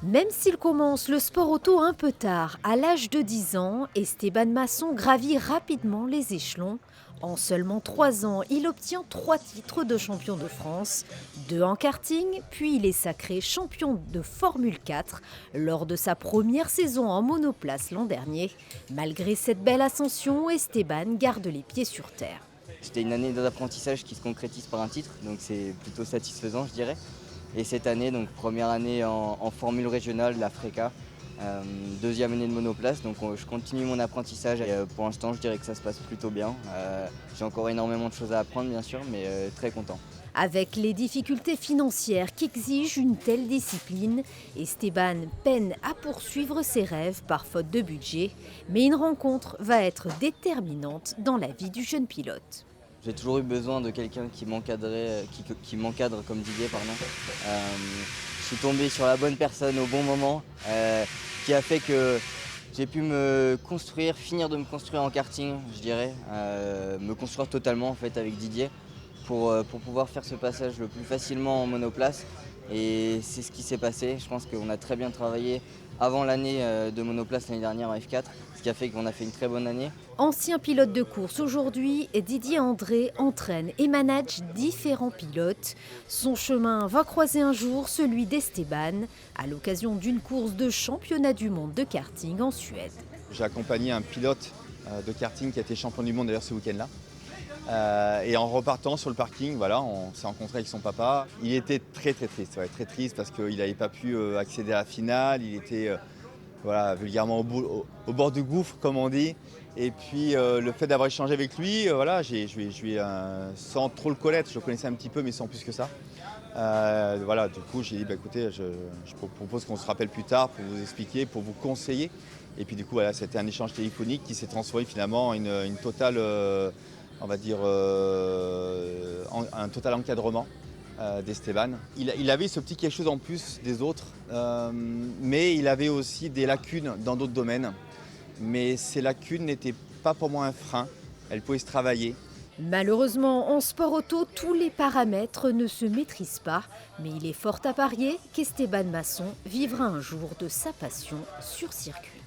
Même s'il commence le sport auto un peu tard, à l'âge de 10 ans, Esteban Masson gravit rapidement les échelons. En seulement 3 ans, il obtient 3 titres de champion de France, 2 en karting, puis il est sacré champion de Formule 4 lors de sa première saison en monoplace l'an dernier. Malgré cette belle ascension, Esteban garde les pieds sur terre. C'était une année d'apprentissage qui se concrétise par un titre, donc c'est plutôt satisfaisant, je dirais. Et cette année, donc première année en formule régionale, la FRECA, deuxième année de monoplace, donc je continue mon apprentissage et pour l'instant je dirais que ça se passe plutôt bien. J'ai encore énormément de choses à apprendre bien sûr, mais très content. Avec les difficultés financières qu'exige une telle discipline, Esteban peine à poursuivre ses rêves par faute de budget, mais une rencontre va être déterminante dans la vie du jeune pilote. J'ai toujours eu besoin de quelqu'un qui m'encadrait, qui m'encadre comme Didier, pardon. Je suis tombé sur la bonne personne au bon moment, qui a fait que j'ai pu me construire, finir de me construire en karting, je dirais, me construire totalement en fait avec Didier pour pouvoir faire ce passage le plus facilement en monoplace. Et c'est ce qui s'est passé. Je pense qu'on a très bien travaillé avant l'année de monoplace l'année dernière en F4, ce qui a fait qu'on a fait une très bonne année. Ancien pilote de course aujourd'hui, Didier André entraîne et manage différents pilotes. Son chemin va croiser un jour celui d'Esteban à l'occasion d'une course de championnat du monde de karting en Suède. J'ai accompagné un pilote de karting qui a été champion du monde d'ailleurs ce week-end-là. Et en repartant sur le parking, voilà, on s'est rencontré avec son papa. Il était très triste, ouais, très triste parce qu'il n'avait pas pu accéder à la finale. Il était voilà, vulgairement au bord du gouffre, comme on dit. Et puis le fait d'avoir échangé avec lui, voilà, sans trop le connaître, je le connaissais un petit peu, mais sans plus que ça. Voilà, du coup, j'ai dit, bah, écoutez, je propose qu'on se rappelle plus tard pour vous expliquer, pour vous conseiller. Et puis du coup, voilà, c'était un échange téléphonique qui s'est transformé finalement en une totale, on va dire, un total encadrement d'Esteban. Il avait ce petit quelque chose en plus des autres, mais il avait aussi des lacunes dans d'autres domaines. Mais ces lacunes n'étaient pas pour moi un frein, elles pouvaient se travailler. Malheureusement, en sport auto, tous les paramètres ne se maîtrisent pas, mais il est fort à parier qu'Esteban Masson vivra un jour de sa passion sur circuit.